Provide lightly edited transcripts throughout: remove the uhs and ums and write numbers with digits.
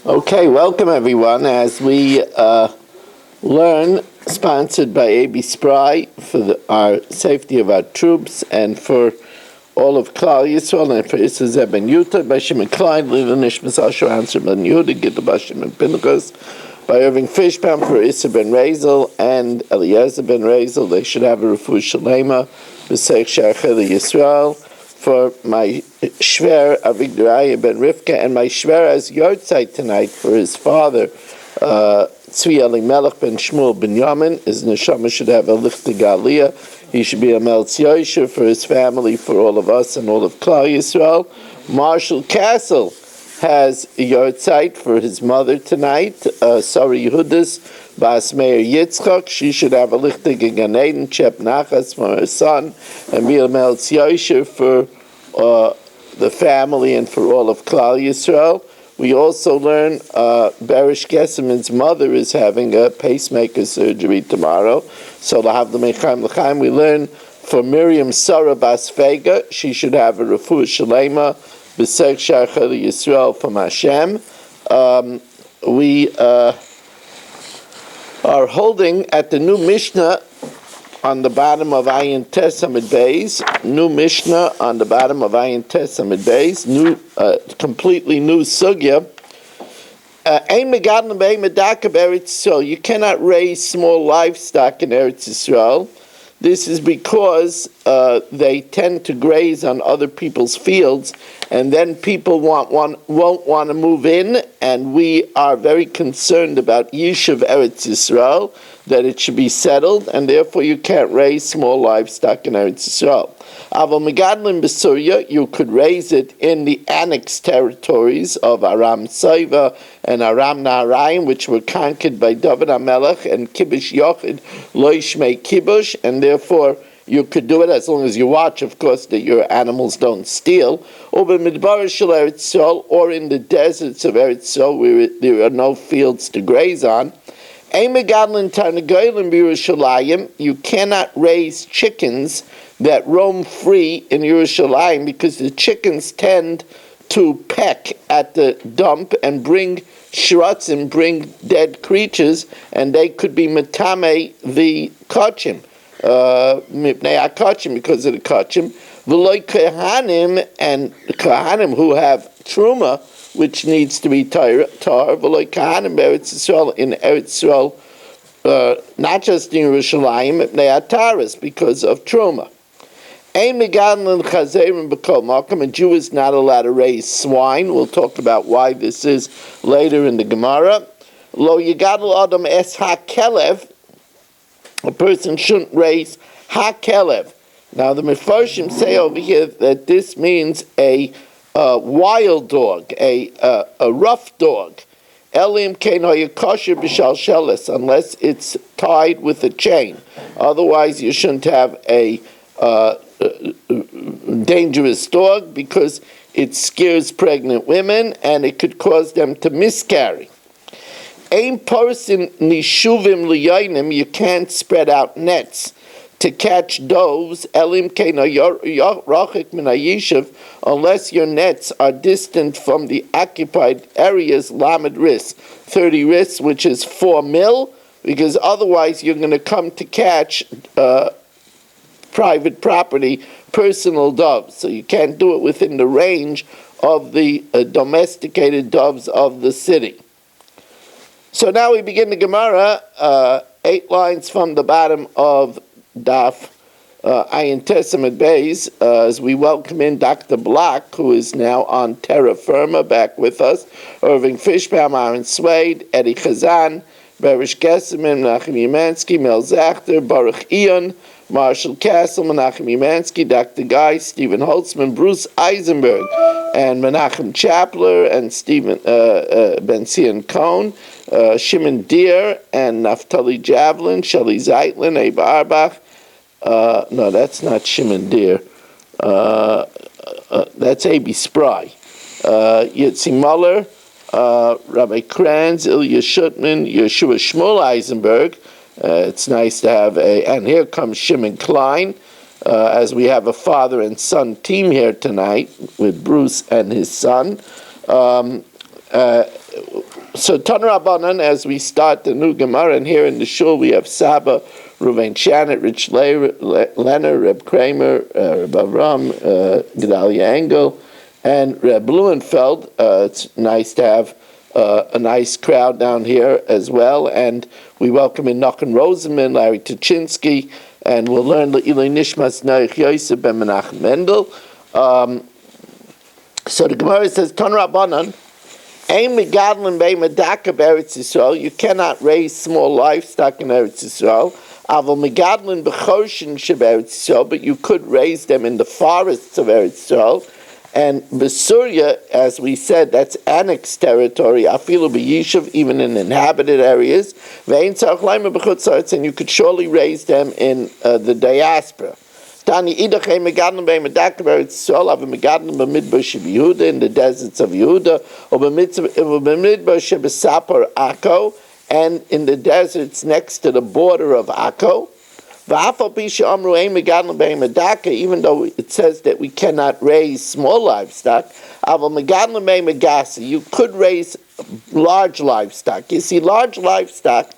Okay, welcome everyone as we learn, sponsored by AB Spry for our safety of our troops and for all of Klal Yisrael and for Issa Zeb ben Yuta, by Shimon Klein, Lila Nishmas Asher Answer ben Yehuda, Gita Bashim and Pinchas, by Irving Fishbaum for Issa ben Rezel and Eliezer ben Rezel. They should have a refuah shalema, B'seich Shachel Yisrael. For my Shver Avigdoraya ben Rivka, and my Shver has Yortzeit tonight for his father, Tzvi Elimelech ben Shmuel ben Yamin. His neshama should have a lichtig aliyah. He should be a Meltz Yosher for his family, for all of us and all of Klal Yisrael. Marshall Castle has Yortzeit for his mother tonight, Sari Yehudis Bas Meir Yitzchak. She should have a lichtig in Gan Eden, Chep Nachas for her son, and be a Meltz Yosher for the family and for all of Klal Yisrael. We also learn Berish Gesemin's mother is having a pacemaker surgery tomorrow. So l'chaim, we learn for Miriam Sarah Bas Vega, she should have a refuah shalema, b'seich shachar Yisrael from Hashem. We are holding at the new Mishnah on the bottom of Ayin Tes Amid Beis, new Mishnah on the bottom of Ayin Tes Amid Beis, new, completely new sugya. You cannot raise small livestock in Eretz Yisrael. This is because they tend to graze on other people's fields, and then people won't want to move in, and we are very concerned about Yishuv Eretz Yisrael, that it should be settled, and therefore you can't raise small livestock in Eretz Yisrael. Aval Megadlin B'Surya, you could raise it in the annexed territories of Aram Saiva and Aram Naharayim, which were conquered by David HaMelech and Kibush Yochid Loishmei Kibush, and therefore you could do it as long as you watch, of course, that your animals don't steal. Or in Midbar Shel Eretz Yisrael, or in the deserts of Eretz Yisrael where there are no fields to graze on. You cannot raise chickens that roam free in Yerushalayim because the chickens tend to peck at the dump and bring shratzim, bring dead creatures, and they could be metame the kachim, mipnei akachim, because of the kachim. V'loy kohanim, and kohanim who have truma, which needs to be tar, v'loy kohanim Eretz Yisrael, in Eretz Yisrael, not just in Yerushalayim, mipnei ataris, because of truma. A Jew is not allowed to raise swine. We'll talk about why this is later in the Gemara. Lo yigadol adam es hakelev. A person shouldn't raise hakelev. Now the Mefarshim say over here that this means a wild dog, a rough dog. Elim kein hayakosher b'shalsheles, unless it's tied with a chain. Otherwise, you shouldn't have a dangerous dog because it scares pregnant women and it could cause them to miscarry. Ein person nishuvim liyainim, you can't spread out nets to catch doves, elim kein rachik min hayishuv, unless your nets are distant from the occupied areas, lamed ris, 30 ris, which is 4 mil, because otherwise you're going to come to catch private property, personal doves. So you can't do it within the range of the domesticated doves of the city. So now we begin the Gemara, 8 lines from the bottom of Daf Ayin Tes Amid Beis, as we welcome in Dr. Block, who is now on terra firma, back with us, Irving Fishbaum, Aaron Swade, Eddie Chazan, Berish Gesemin, Menachem Yemansky, Mel Zachter, Baruch Ion, Marshall Castle, Menachem Yemansky, Dr. Guy, Stephen Holtzman, Bruce Eisenberg, and Menachem Chapler, and Stephen Ben-Zion Cohn, Shimon Deer, and Naftali Javelin, Shelley Zeitlin, Abe Arbach. No, that's not Shimon Deer. That's A.B. Spry. Yitzi Muller, Rabbi Kranz, Ilya Shutman, Yeshua Shmuel Eisenberg. It's nice to have and here comes Shimon Klein, as we have a father and son team here tonight with Bruce and his son. So Tana Rabbanan, as we start the new Gemara, and here in the shul we have Saba, Ruvain Shannon, Rich Leonard, Reb Kramer, Reb Avram, Gedalia Engel, and Reb Blumenfeld. It's nice to have a nice crowd down here as well, and we welcome in Nachum Rosenman, Larry Tuchinski, and we'll learn the Ilay Nishmas Noach Yosef ben Menachem Mendel. So the Gemara says, Tana Rabbanan, Ein megadlin bei medaka b'Eretz Yisrael. You cannot raise small livestock in Eretz Yisrael. Aval megadlin b'choshen sheberetz Yisrael, but you could raise them in the forests of Eretz Yisrael. And B'Surya, as we said, that's annexed territory. Afilu b'yishuv, even in inhabited areas. Ve'ein tzarich laima b'chutz la'aretz, and you could surely raise them in the diaspora. Tani idachay megadlim bei medaka b'Eretz Yisrael, ava megadlim b'midbar shebeYehuda, in the deserts of Yehuda, or b'midbar shebesapar Akko, and in the deserts next to the border of Akko. V'afal pi she'amru ein megadlim bei medaka, even though it says that we cannot raise small livestock, ava megadlim bei megasa, you could raise large livestock. You see, large livestock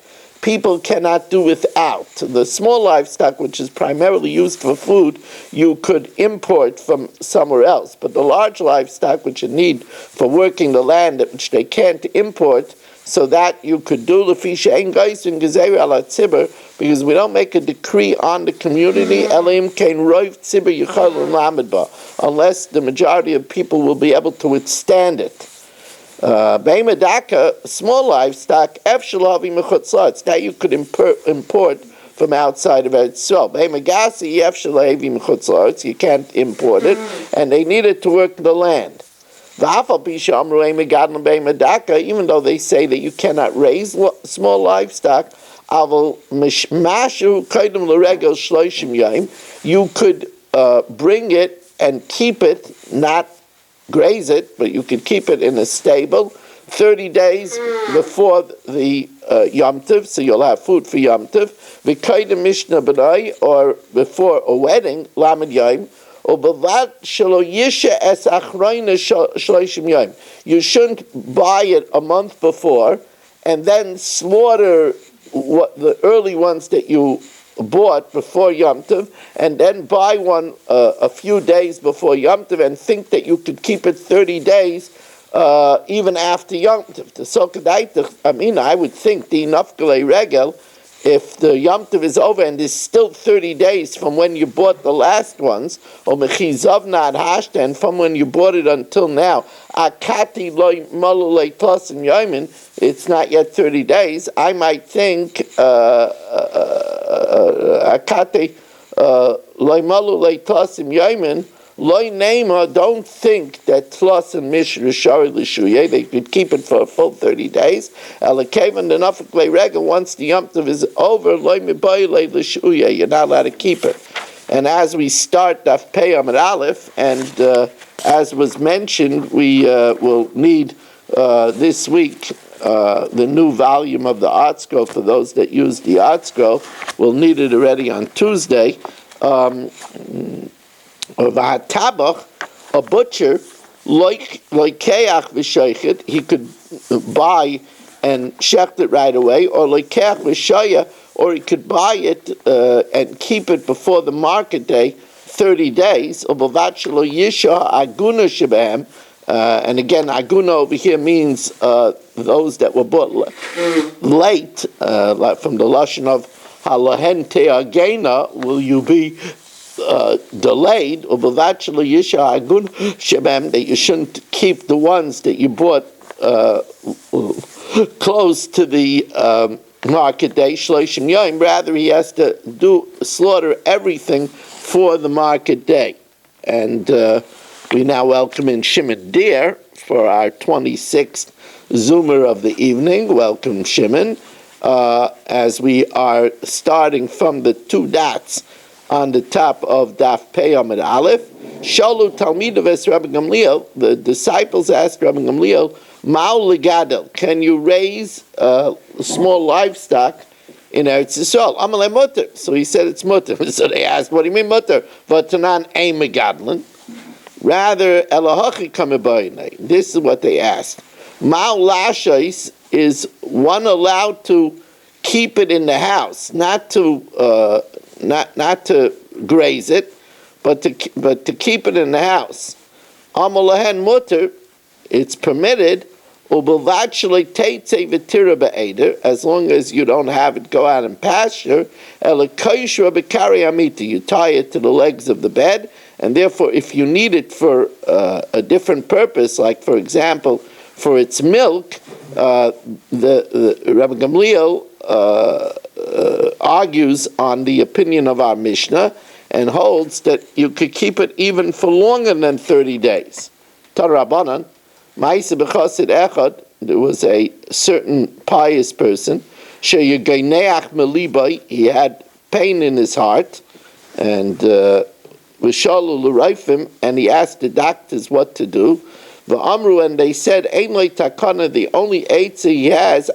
people cannot do without. The small livestock, which is primarily used for food, you could import from somewhere else. But the large livestock, which you need for working the land, which they can't import, so that you could do because we don't make a decree on the community unless the majority of people will be able to withstand it. Be'emedaka, small livestock, that you could import from outside of Eretz Yisrael. Be'emegasi, you can't import it, and they need it to work the land. Even though they say that you cannot raise small livestock, you could bring it and keep it, not graze it, but you could keep it in a stable 30 days before the Yom Tov, so you'll have food for Yom Tov. V'kaydem Mishnah B'nai, or before a wedding, Lamed Yom, or B'vat Shelo Yisha Es Achrayna Shloshim Yom. You shouldn't buy it a month before and then slaughter the early ones that you bought before Yom Tov, and then buy one a few days before Yom Tov and think that you could keep it 30 days even after Yom Tov. I would think the Nafkalei Regel, if the Yom Tov is over and there's still 30 days from when you bought the last ones, or Mechizav Nad Hashta, and from when you bought it until now, Akati Loi Malu Lei Tosin Yomin, it's not yet 30 days, I might think Akati Loi Malu Lei Tosim Yomin, Loi Neima, don't think that Tlos and Mish Rishari Lishuye, they could keep it for a full 30 days. Alakavan the Nafik Le Rega, once the Yom Tov is over, Loi Mibai Le Lishuye, you're not allowed to keep it. And as we start Daf Pei Amud Aleph, and as was mentioned, we will need this week the new volume of the Art Scroll. For those that use the Art Scroll, we'll need it already on Tuesday. A butcher, like keach v'shoichet, he could buy and shecht it right away, or like keach v'shoya, or he could buy it and keep it before the market day, 30 days. And again, aguna over here means those that were bought late, like from the lashon of halahen te'agena, will you be delayed, or that you shouldn't keep the ones that you bought close to the market day, shloshim yom. Rather, he has to slaughter everything for the market day. And we now welcome in Shimon Deer for our 26th Zoomer of the evening. Welcome, Shimon. As we are starting from the two dots on the top of Daf Pei Amud Aleph, Shalu Talmidav es Rabbi Gamliel, the disciples asked Rabbi Gamliel, Ma'u legadel, can you raise small livestock in Eretz Yisrael? Amalei mutter. So he said it's mutter. So they asked, what do you mean mutter? V'tanan ein megadlin. Rather, Elohachi kamebayinei. This is what they asked. Ma'al lashais is one allowed to keep it in the house, not to graze it, but to keep it in the house. Amalahen mutter, it's permitted. As long as you don't have it go out in pasture, you tie it to the legs of the bed, and therefore if you need it for a different purpose, like for example for its milk, the Rabbi Gamliel argues on the opinion of our Mishnah and holds that you could keep it even for longer than 30 days. Tarabanan. There was a certain pious person, he had pain in his heart, and and he asked the doctors what to do. And they said, the only eitzah he has,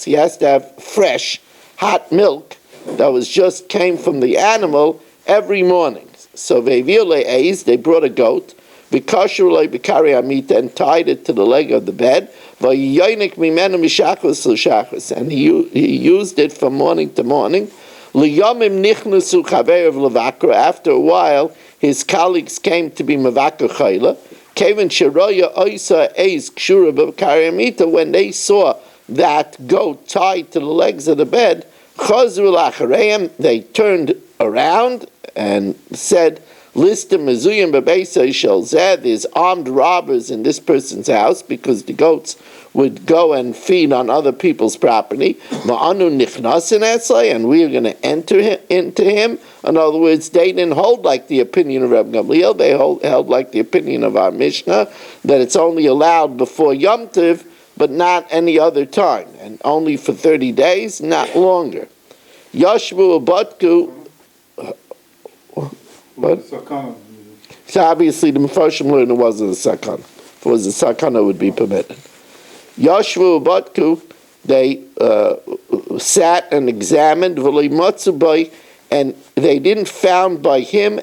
he has to have fresh, hot milk that was just came from the animal every morning. So they brought a goat, and tied it to the leg of the bed, and he used it from morning to morning. After a while, his colleagues came to be mevakar chayla. When they saw that goat tied to the legs of the bed, they turned around and said, there's armed robbers in this person's house, because the goats would go and feed on other people's property, and we are going to enter into him. In other words, they didn't hold like the opinion of Rabbi Gamliel, they held like the opinion of our Mishnah, that it's only allowed before Yom Tov, but not any other time, and only for 30 days, not longer. Yashvu Abatku. What? So obviously the Mefarshim learned it wasn't a sakana. If it was a sakana, it would be permitted. Yashvu Batku, they sat and examined, and they didn't found by him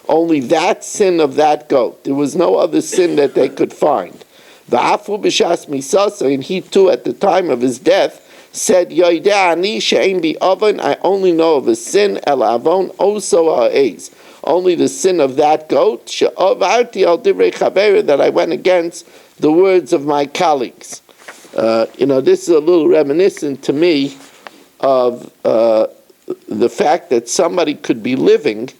only that sin of that goat. There was no other sin that they could find. And he too, at the time of his death, said, I only know of a sin, only the sin of that goat, that I went against the words of my colleagues. This is a little reminiscent to me of the fact that somebody could be living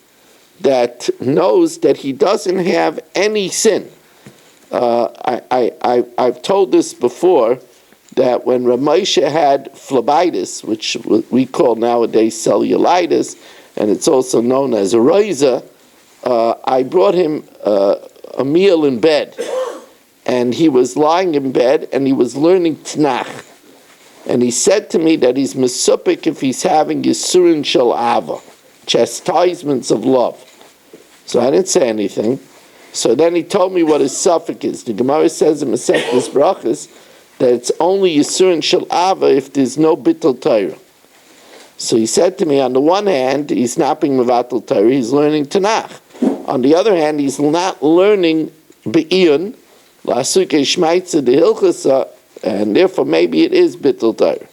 that knows that he doesn't have any sin. I've told this before, that when Ramesha had phlebitis, which we call nowadays cellulitis, and it's also known as a roiza, I brought him a meal in bed, and he was lying in bed, and he was learning Tanakh, and he said to me that he's mesupik if he's having Yisurin Shel Ava, chastisements of love. So I didn't say anything. So then he told me what his suffix is. The Gemara says in Masechtas Brachas that it's only Yisurin Shel Ava if there's no Bittul Torah. So he said to me, on the one hand, he's not being Mevatel Torah, he's learning Tanakh. On the other hand, he's not learning Be'iyun, La'asuke Shmaitza de Hilchasa, and therefore maybe it is Bittul Torah.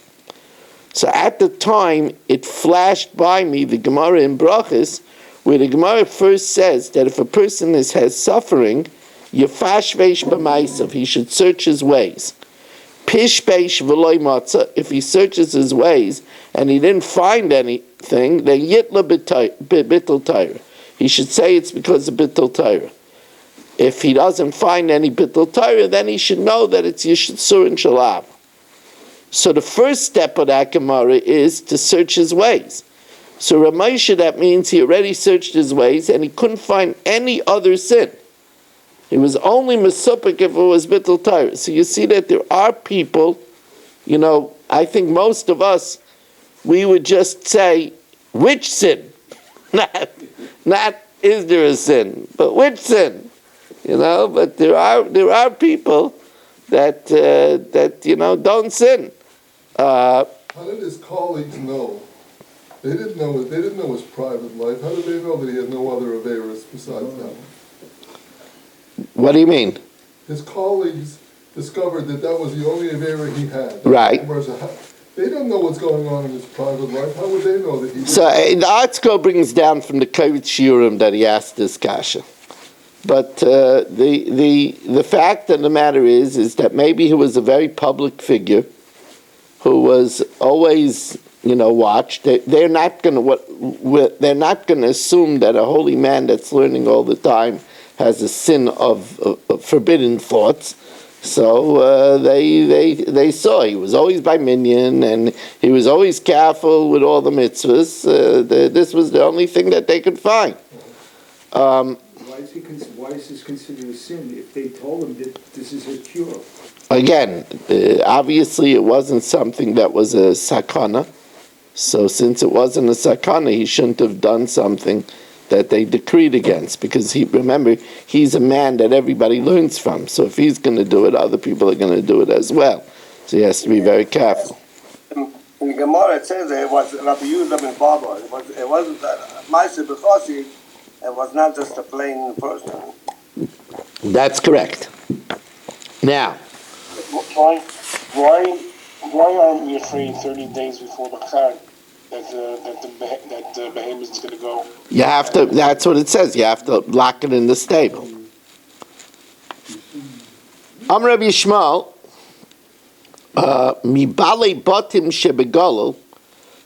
So at the time, it flashed by me, the Gemara in Brachas, where the Gemara first says that if a person has suffering, Yefashvesh b'maisav, he should search his ways. Pishpeish v'loy matzah, if he searches his ways and he didn't find anything, then yitla bittul Torah. He should say it's because of bittul Torah. If he doesn't find any bittul Torah, then he should know that it's Yisurin Shel Ava. So the first step of that Gemara is to search his ways. So Ramesha, that means he already searched his ways and he couldn't find any other sin. It was only mesupik if it was bittul Torah. So you see that there are people, I think most of us, we would just say, which sin? Not is there a sin, but which sin? But there are people that don't sin. How did his colleagues know They didn't know it. They didn't know his private life. How did they know that he had no other Averas besides that one? What do you mean? His colleagues discovered that that was the only Avera he had. Right. They don't know what's going on in his private life. How would they know that he did? So the article brings down from the Kovitz Shiurim that he asked this kasha. But the fact of the matter is that maybe he was a very public figure who was always, watched. They're not going to assume that a holy man that's learning all the time has a sin of forbidden thoughts. So they saw he was always by minyan, and he was always careful with all the mitzvahs. This was the only thing that they could find. Why is this considered a sin if they told him that this is a cure? Again, obviously it wasn't something that was a sakana. So since it wasn't a sakana, he shouldn't have done something that they decreed against, because remember, he's a man that everybody learns from. So if he's going to do it, other people are going to do it as well. So he has to be very careful. In the Gemara it says that it was Rabbi Yehuda ben Bava. It wasn't Ma'aseh B'chosi. It was not just a plain person. That's correct. Now, why aren't we afraid 30 days before the Chag that the behemoth is going to go? you have to. That's what it says. You have to lock it in the stable. Rabbi Yishmael, mibale batim shebegolel,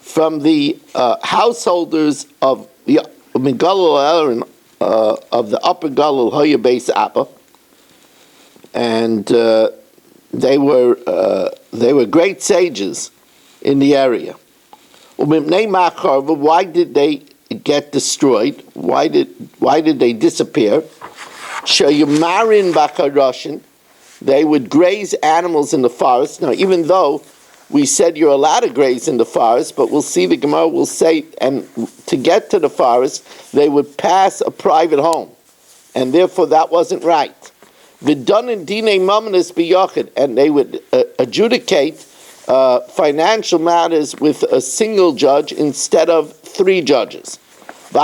from the householders of the Megalol of the upper Galil Hoya Beis Abba, and they were great sages in the area. Why did they get destroyed? Why did they disappear? Shayumarin Bakaroshin, they would graze animals in the forest. Now, even though we said you're allowed to graze in the forest, but we'll see the Gemara will say, and to get to the forest, they would pass a private home, and therefore that wasn't right. V'danin dinei mamanis b'yochid, and they would adjudicate financial matters with a single judge instead of 3 judges. And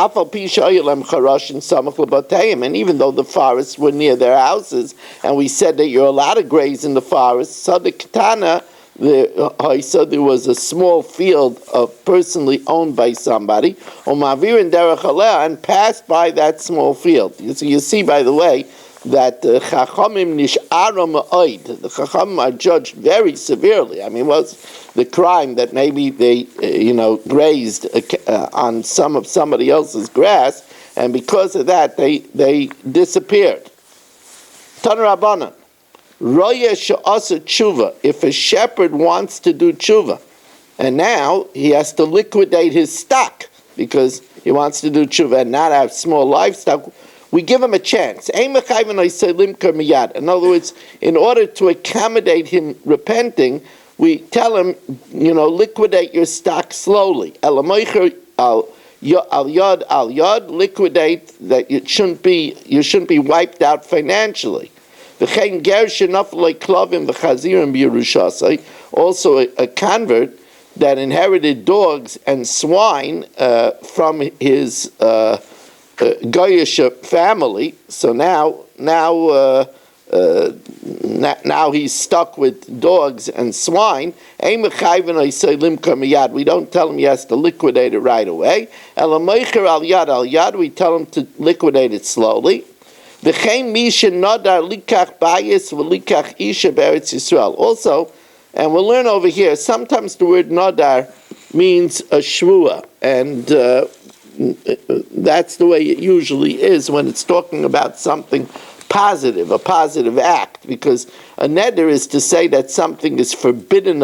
even though the forests were near their houses, and we said that you're allowed to graze in the forest, so the Ketana, there was a small field personally owned by somebody, and passed by that small field. So you see, by the way, that the Chachamim are judged very severely. I mean, was the crime that maybe they, grazed on some of somebody else's grass, and because of that, they disappeared. Tan Rabbanan. If a shepherd wants to do tshuva, and now he has to liquidate his stock because he wants to do tshuva and not have small livestock, we give him a chance. In other words, in order to accommodate him repenting, we tell him, liquidate your stock slowly. Al yad, liquidate that you shouldn't be wiped out financially. Also a convert that inherited dogs and swine from his Goyish family, so now he's stuck with dogs and swine. We don't tell him he has to liquidate it right away. We tell him to liquidate it slowly. Also, and we'll learn over here, sometimes the word nadar means a shvua, and that's the way it usually is when it's talking about something positive, a positive act, because a neder is to say that something is forbidden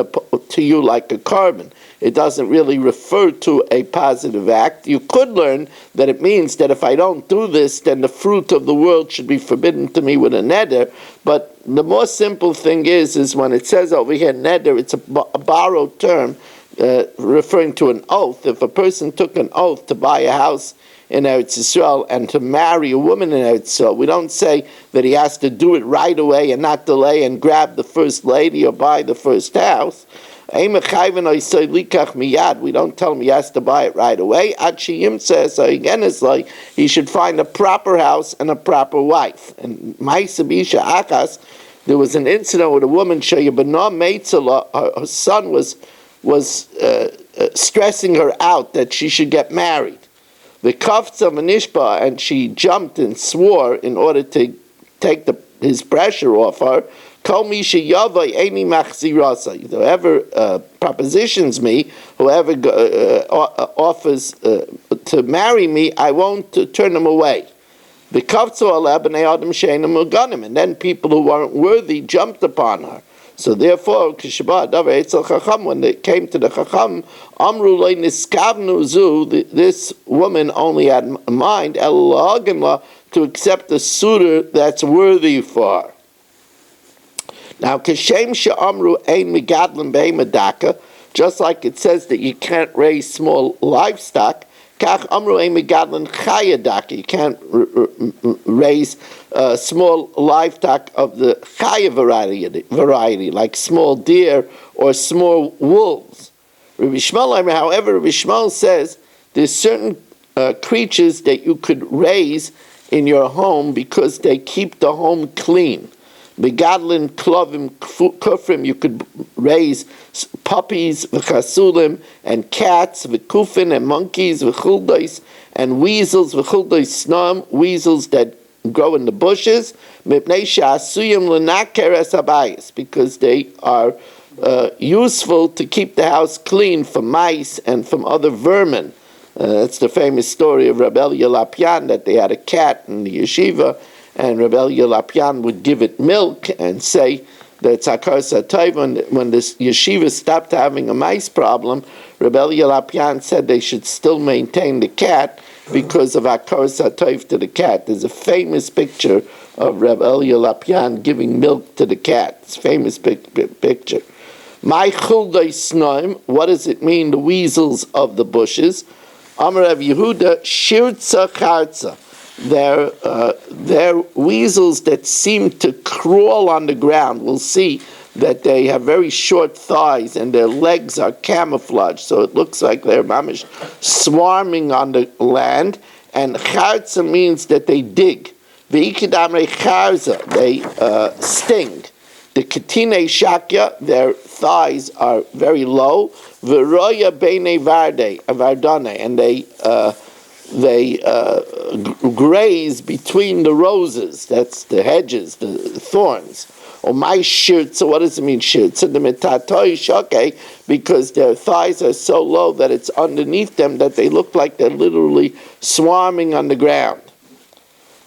to you like a carbon. It doesn't really refer to a positive act. You could learn that it means that if I don't do this, then the fruit of the world should be forbidden to me with a neder. But the more simple thing is when it says over here neder, it's a borrowed term referring to an oath. If a person took an oath to buy a house in Eretz Yisrael and to marry a woman in Eretz Yisrael, we don't say that he has to do it right away and not delay and grab the first lady or buy the first house. We don't tell him he has to buy it right away. Says again, it's like he should find a proper house and a proper wife. And there was an incident with a woman, her son was stressing her out that she should get married. The kafza manishba, and she jumped and swore in order to take his pressure off her. Whoever propositions me, whoever offers to marry me, I won't turn them away. The and then people who weren't worthy jumped upon her. So therefore, when they came to the Chacham, this woman only had in mind to accept a suitor that's worthy for her. Now, just like it says that you can't raise small livestock, you can't raise small livestock of the chaya variety, like small deer or small wolves. However, Rabbi Shmuel says there's certain creatures that you could raise in your home because they keep the home clean. Begadlin, klovim, kufrim, you could raise puppies, v'chasulim, and cats, v'kufin, and monkeys, v'chuldois, and weasels, v'chuldois snam, weasels that grow in the bushes, mipnei sha'asuyim l'nakeres habayis, because they are useful to keep the house clean from mice and from other vermin. That's the famous story of Rabbi Yelapian, that they had a cat in the yeshiva, and Rabbi Yelapian would give it milk and say that Tzakar Satayv, when this yeshiva stopped having a mice problem, Rabbi Yelapian said they should still maintain the cat because of Akar Satayv to the cat. There's a famous picture of Rabbi Yelapian giving milk to the cat. It's a famous picture. My chuldai snaim, what does it mean, the weasels of the bushes? Amar Rav Yehuda, shirtza chartza. They're weasels that seem to crawl on the ground. We'll see that they have very short thighs and their legs are camouflaged, so it looks like they're mamish swarming on the land. And charza means that they dig. V'ikidamre charza, they sting. The ketine shakya, their thighs are very low. V'roya bene vardane, and they graze between the roses. That's the hedges, the thorns. Or my shirt. So what does it mean, shirt? So the metatoi shake, because their thighs are so low that it's underneath them that they look like they're literally swarming on the ground.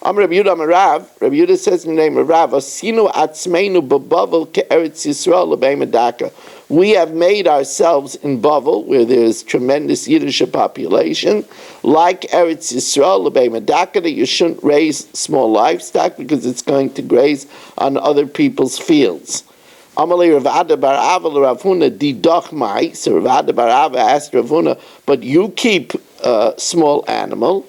Rabbi Yehuda says in the name of Rav, Asinu atzmeinu b'Bavel ke'eretz Yisrael l'bei medaka. We have made ourselves in Bavel, where there's tremendous Yiddish population, like Eretz Yisrael l'bei medaka, that you shouldn't raise small livestock because it's going to graze on other people's fields. Amalei Rav Ada bar Ava l'Rav Huna didach mai. So Rav Ada bar Ava asked Rav Huna, but you keep a small animal.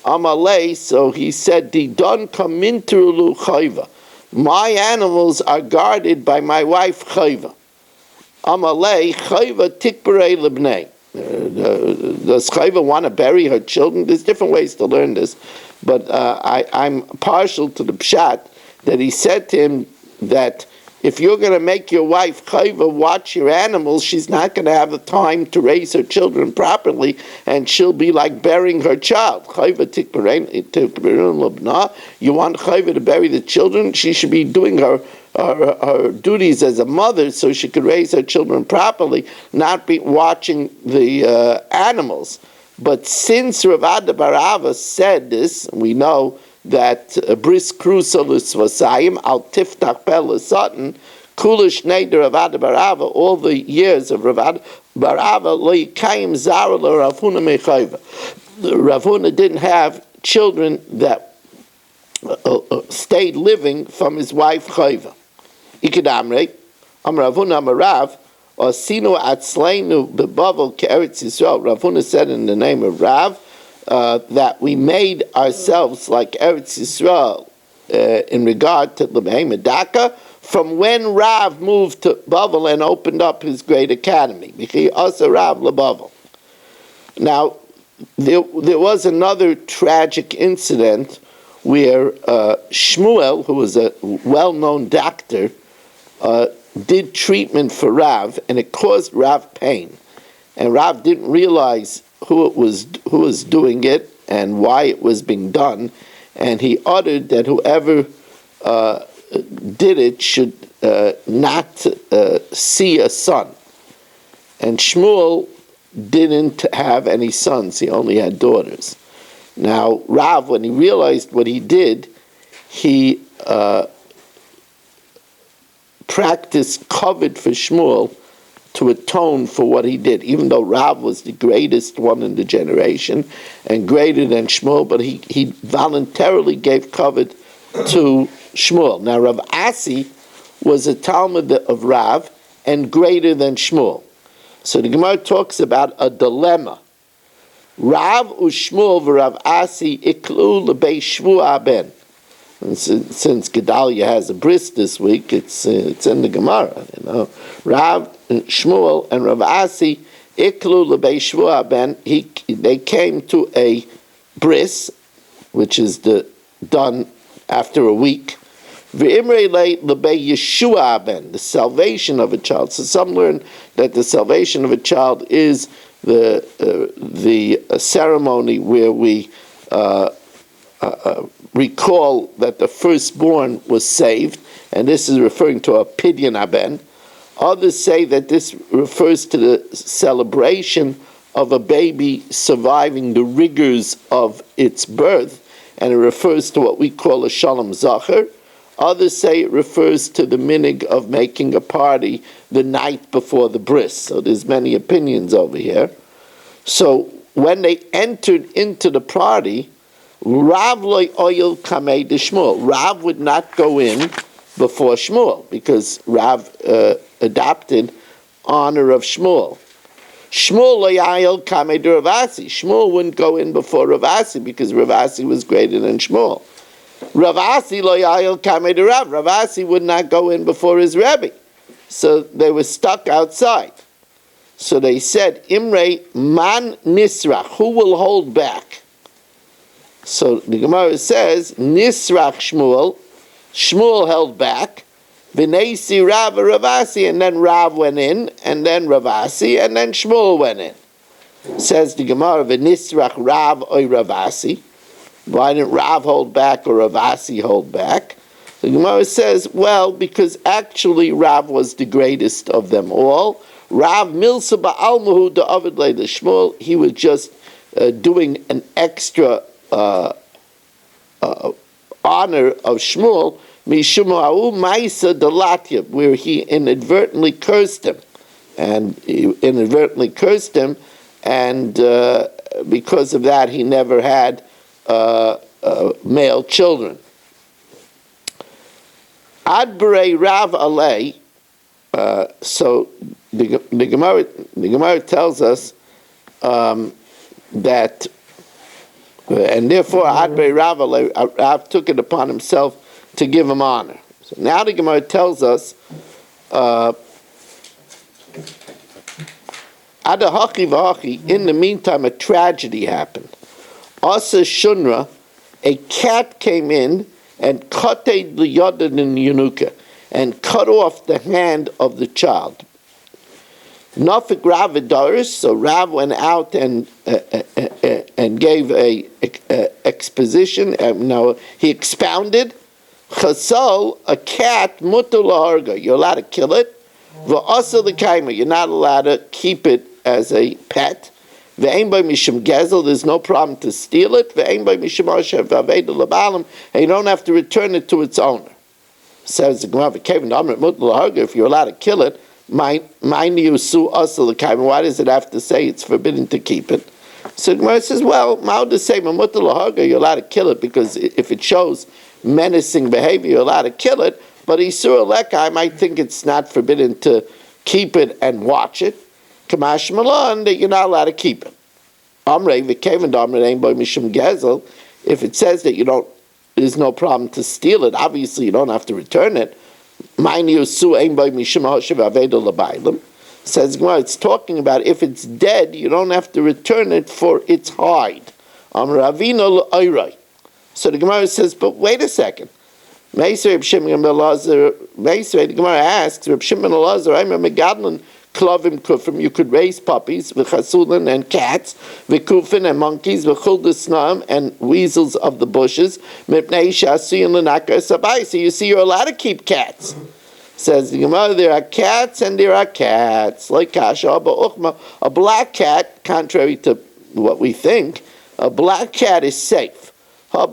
Amalei, so he said, Didon kamintru chayva. My animals are guarded by my wife chayva. Amalei chayva tikbarei lebnei. Does chayva want to bury her children? There's different ways to learn this, but I'm partial to the pshat that he said to him that if you're going to make your wife chayva watch your animals, she's not going to have the time to raise her children properly, and she'll be like burying her child. Chayva tikbarei lebna. You want chayva to bury the children? She should be doing her duties as a mother so she could raise her children properly, not be watching the animals. But since Rav Ada bar Ava said this, we know that bris krusa l'svasayim al tiftach pel l'satan kulish neder Rav Ada bar Ava, all the years of Rav Ada bar Ava lo yikayim zara lo Rav Huna mechayva. Rav Huna didn't have children that stayed living from his wife chayva. Ikadamre, Rav Huna Amarav, or Sinu Atzleinu Bebavel Ke'eretz Yisrael. Rav Huna said in the name of Rav that we made ourselves like Eretz Yisrael in regard to L'bei Medaka. from when Rav moved to Bavel and opened up his great academy. Rav LeBavel. Now, there was another tragic incident where Shmuel, who was a well-known doctor, did treatment for Rav, and it caused Rav pain. And Rav didn't realize who was doing it and why it was being done, and he ordered that whoever did it should not see a son. And Shmuel didn't have any sons; he only had daughters. Now Rav, when he realized what he did, he practiced covet for Shmuel to atone for what he did, even though Rav was the greatest one in the generation and greater than Shmuel, but he voluntarily gave covet to Shmuel. Now Rav Asi was a Talmud of Rav and greater than Shmuel. So the Gemara talks about a dilemma. Rav u'Shmuel v'Rav Asi iklu l'bei Shvuah ben. And since Gedalia has a bris this week, it's in the Gemara. Rav Shmuel and Rav Asi iklu l'bei Shvuah ben. They came to a bris, which is done after a week. V'imrei l'bei Yeshua ben, the salvation of a child. So some learn that the salvation of a child is the ceremony where we recall that the firstborn was saved, and this is referring to a pidyon aben. Others say that this refers to the celebration of a baby surviving the rigors of its birth, and it refers to what we call a shalom zacher. Others say it refers to the minig of making a party the night before the bris. So there's many opinions over here. So when they entered into the party, Rav loy oyel kamei de Shmuel. Rav would not go in before Shmuel because Rav adopted honor of Shmuel. Shmuel loy oyel kamei de Rav Asi. Shmuel wouldn't go in before Rav Asi because Rav Asi was greater than Shmuel. Rav Asi loy oyel kamei de Rav. Rav Asi would not go in before his Rebbe. So they were stuck outside. So they said, Imre man nisrach, who will hold back? So the Gemara says, Nisrach Shmuel, Shmuel held back, V'neisi Rav Ravasi, and then Rav went in, and then Ravasi, and then Shmuel went in. Says the Gemara, V'nisrach Rav oy Ravasi. Why didn't Rav hold back or Ravasi hold back? The Gemara says, well, because actually Rav was the greatest of them all. Rav Milsa Ba'almahu da Avid Leila Shmuel, he was just doing an extra honor of Shmuel, Mishumahu Maisa Delatia, where he inadvertently cursed him. And because of that, he never had male children. Adbere Rav Alei, so the Gemara tells us that, and therefore Adbere Rav Alei, Rav took it upon himself to give him honor. So now the Gemara tells us, Adahachi v'hachi, in the meantime a tragedy happened. Asa Shunra, a cat came in and kated liyadan in Yanuka, and cut off the hand of the child. Nafik Rav Adaris, so Rav went out and gave a exposition. He expounded. Chasal, a cat, mutar laharga, you're allowed to kill it. V'asa l'kaima, you're not allowed to keep it as a pet. Ve'ein by mishum gezel, there's no problem to steal it. Ve'ein by mishum asher v'aveda l'balam, and you don't have to return it to its owner. Says the Gemara, if you're allowed to kill it, why does it have to say it's forbidden to keep it? So the Gemara says, well, you're allowed to kill it because if it shows menacing behavior, you're allowed to kill it. But Isur Leka, I might think it's not forbidden to keep it and watch it. Kamash Malan, that you're not allowed to keep it. If it says that there's no problem to steal it, obviously you don't have to return it. Says Gemara, it's talking about if it's dead, you don't have to return it for its hide. So the Gemara says, but wait a second. The Gemara asks, Reb Shimon Elazar, I'm a megadlin klavim kufim. You could raise puppies, v'chasulin and cats, v'kufin and monkeys, v'chuldasnam and weasels of the bushes. Mipnei shasuyin l'nakar sabai. So you see, you're allowed to keep cats. Says the Gemara, there are cats and there are cats. Like kasha ba'uchma, a black cat, contrary to what we think, a black cat is safe. A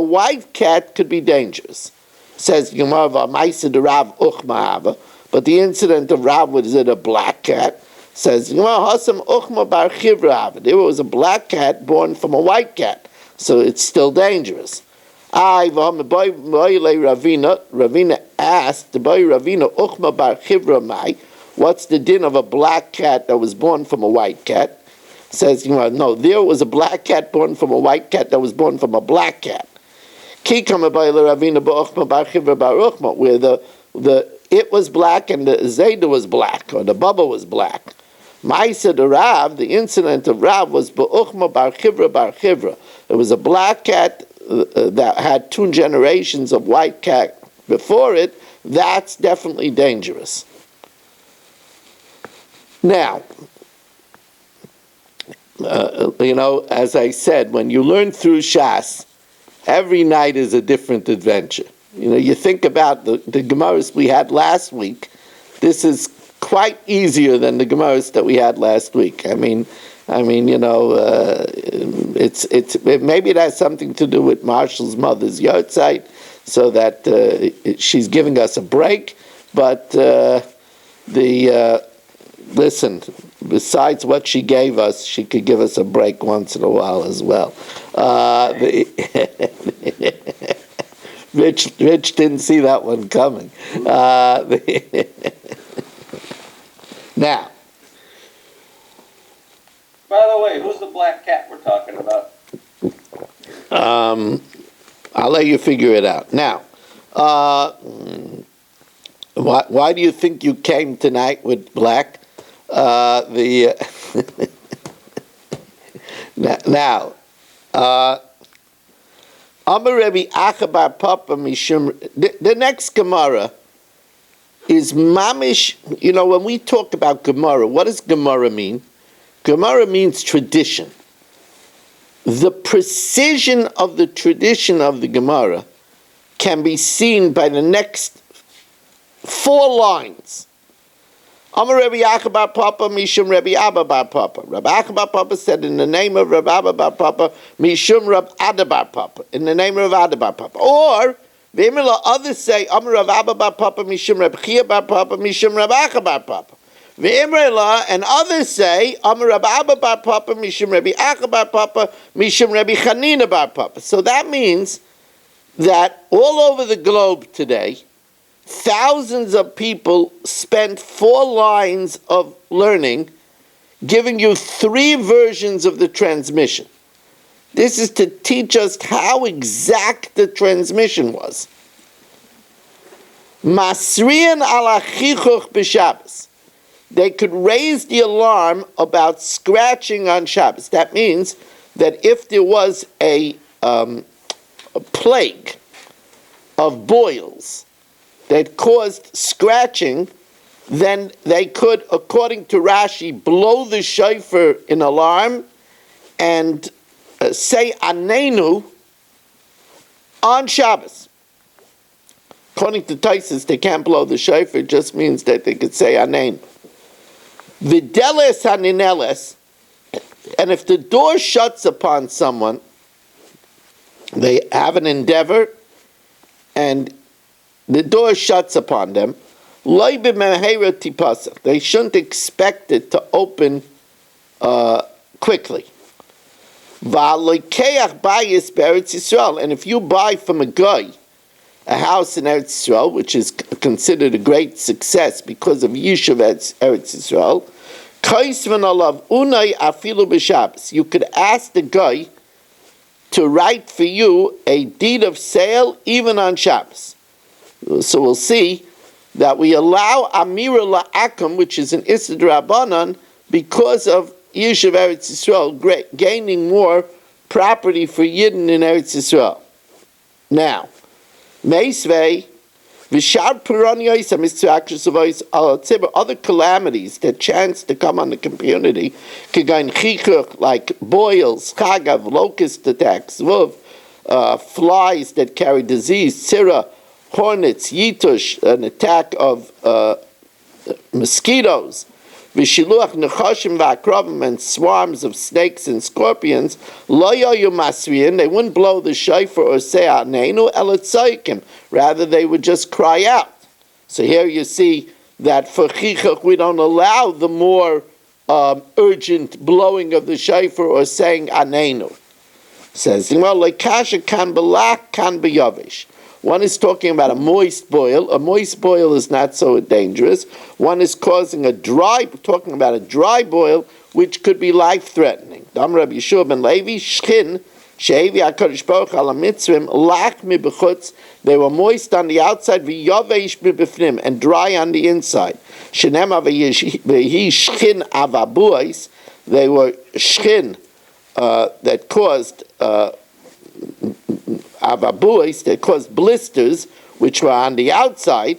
white cat could be dangerous. Says the Gemara, v'maisa de Rav uchma hava. But the incident of Rav, was it a black cat? Says the Gemara, hasam uchma bar chivra hava. There was a black cat born from a white cat, so it's still dangerous. Ravina asked, what's the din of a black cat that was born from a white cat? Says, no, there was a black cat born from a white cat that was born from a black cat. Where the it was black and the Zayda was black, or the Baba was black. Ma'isa de Rav, the incident of Rav was ba'uchma bar chivra bar chivra. It was a black cat that had 2 generations of white cat before it. That's definitely dangerous. Now, as I said, when you learn through Shas, every night is a different adventure. You think about the Gemaras we had last week. This is quite easier than the Gemaras that we had last week. It's maybe it has something to do with Marshall's mother's yahrzeit, so that she's giving us a break. But listen, besides what she gave us, she could give us a break once in a while as well. Rich didn't see that one coming. Now, by the way, who's the black cat we're talking about? I'll let you figure it out. Now, why do you think you came tonight with black? Now, Amar Rebbe Achabar Papa Mishum. The next Gemara is mamish. When we talk about Gemara, what does Gemara mean? Gemara means tradition. The precision of the tradition of the Gemara can be seen by the next 4 lines. Amar Rebbe Yaakov bar Papa Mishum Rebbe Abba bar Papa. Rabbi Yaakov bar Papa said, in the name of Rabbi Abba bar Papa, Mishum Rabbi Ada bar Papa. In the name of Ada bar Papa. Or, V'imela, others say, Amar Rabbi Abba bar Papa Mishum Rabbi Chia bar Papa Mishum Rabbi Acha bar Papa. V'imela, and others say, Amar Rabbi Abba bar Papa Mishum Rabbi Acha bar Papa Mishum Rabbi Chanina bar Papa. So that means that all over the globe today, thousands of people spent 4 lines of learning giving you 3 versions of the transmission. This is to teach us how exact the transmission was. Masriyan ala chichuch b'Shabbos. They could raise the alarm about scratching on Shabbos. That means that if there was a plague of boils that caused scratching, then they could, according to Rashi, blow the shofar in alarm and say Anenu on Shabbos. According to Taisus, they can't blow the shofar. It just means that they could say Anenu. Videles hanineles, and if the door shuts upon someone, they have an endeavor, and the door shuts upon them. They shouldn't expect it to open quickly. And if you buy from a guy a house in Eretz Yisrael, which is considered a great success because of Yishuv Eretz Yisrael, you could ask the guy to write for you a deed of sale even on Shabbos. So we'll see that we allow Amira La'akum, which is an Issa D'Rabbanan, because of Yishuv Eretz Yisrael, gaining more property for Yidden in Eretz Yisrael. Now, Meisvei, other calamities that chance to come on the community, like boils, chagav, locust attacks, flies that carry disease, tzira, hornets, yitush, an attack of mosquitoes, Vishiluach nechashim v'akravim, and swarms of snakes and scorpions, lo yoyu masriyin, they wouldn't blow the shofar or say aneinu el tzaikim, rather they would just cry out. So here you see that for chichuch we don't allow the more urgent blowing of the shofar or saying aneinu. Says, well, like kasha kan belak kan beyavish. One is talking about a moist boil. A moist boil is not so dangerous. One is talking about a dry boil, which could be life-threatening. Dam Rabbi Yeshua ben Levi, shchin, she'evi HaKadosh Baruch ala mitzvim, lach mi b'chutz, they were moist on the outside, v'yaveish mi b'fnim, and dry on the inside. Shenem v'hi shchin avabuais, they were shchin that caused avabuis, that caused blisters, which were on the outside,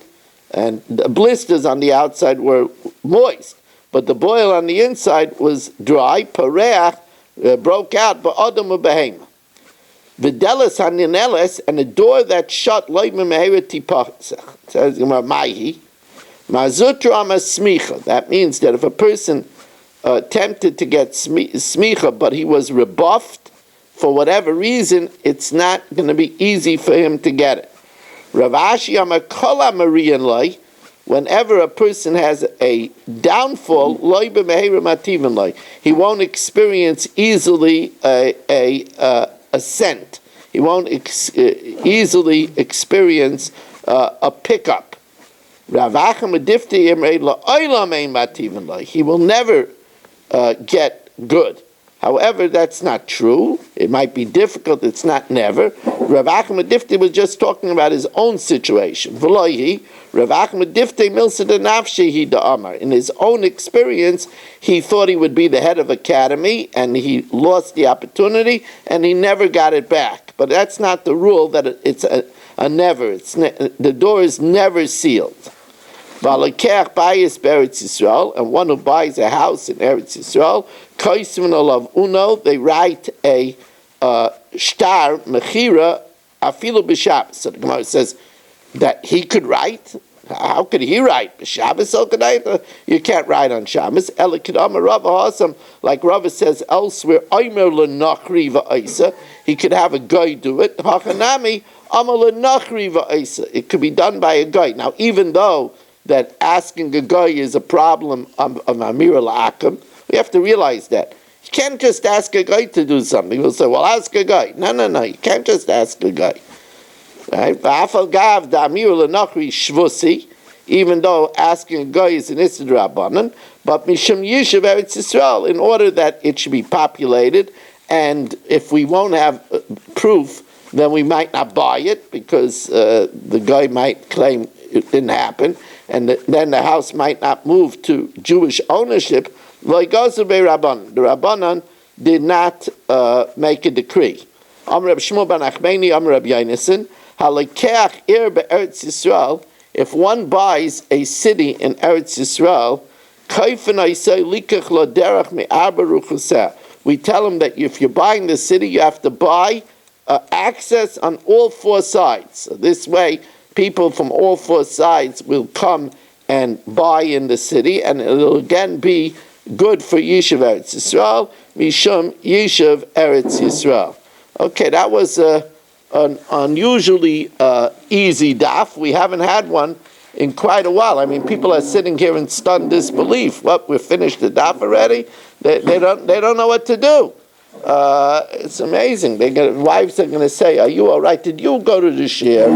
and the blisters on the outside were moist, but the boil on the inside was dry, pareach, broke out, ba'adam u'behema. V'delas hanineles, and a door that shut, lo'im me'eret tipachsach. Says Mahi, ma'zutra smicha. That means that if a person attempted to get smicha, but he was rebuffed, for whatever reason, it's not going to be easy for him to get it. Rav Ashi Amakola Marian Loi, whenever a person has a downfall, he won't experience easily a ascent. He won't easily experience a pickup. He will never get good. However, that's not true. It might be difficult, it's not never. Rav Achmed Difti was just talking about his own situation. V'lohi, Rav Achmed Difti milsa de nafshehi da'amar. In his own experience, he thought he would be the head of academy, and he lost the opportunity, and he never got it back. But that's not the rule, that it's a never. The door is never sealed. Valakech bayis be'Eretz Yisrael, and one who buys a house in Eretz Yisrael, kaisvin olav uno, they write a shtar mechira afilu b'Shabbos. So the Gemara says that he could write. How could he write b'Shabbos? You can't write on Shabbos. Elikidama Rava Hasam, like Rava says elsewhere, Aimer lenachri va'isa. He could have a guy do it. Hachanami Amar lenachri va'isa. It could be done by a guy. Now, even though that asking a guy is a problem of Amira La'akim, we have to realize that. You can't just ask a guy to do something. We'll say, well, ask a guy. No, you can't just ask a guy. Right? Even though asking a guy is an Issa D'Rabbanan, but Mishum Yishuv Eretz Yisrael, in order that it should be populated, and if we won't have proof, then we might not buy it, because the guy might claim it didn't happen, and then the house might not move to Jewish ownership. The Rabbanan did not make a decree. Amr Reb Shmuel ben Achmeni, Amr Reb Yonasan, Halakech ir be'Eretz Yisrael, if one buys a city in Eretz Yisrael, we tell him that if you're buying the city, you have to buy access on all four sides. So this way, people from all four sides will come and buy in the city, and it'll again be good for Yishuv Eretz Yisrael, Mishum Yishuv Eretz Yisrael. Okay, that was an unusually easy daf. We haven't had one in quite a while. I mean, people are sitting here in stunned disbelief. What, we've finished the daf already? They don't know what to do. It's amazing. Wives are going to say, "Are you all right? Did you go to the shir?"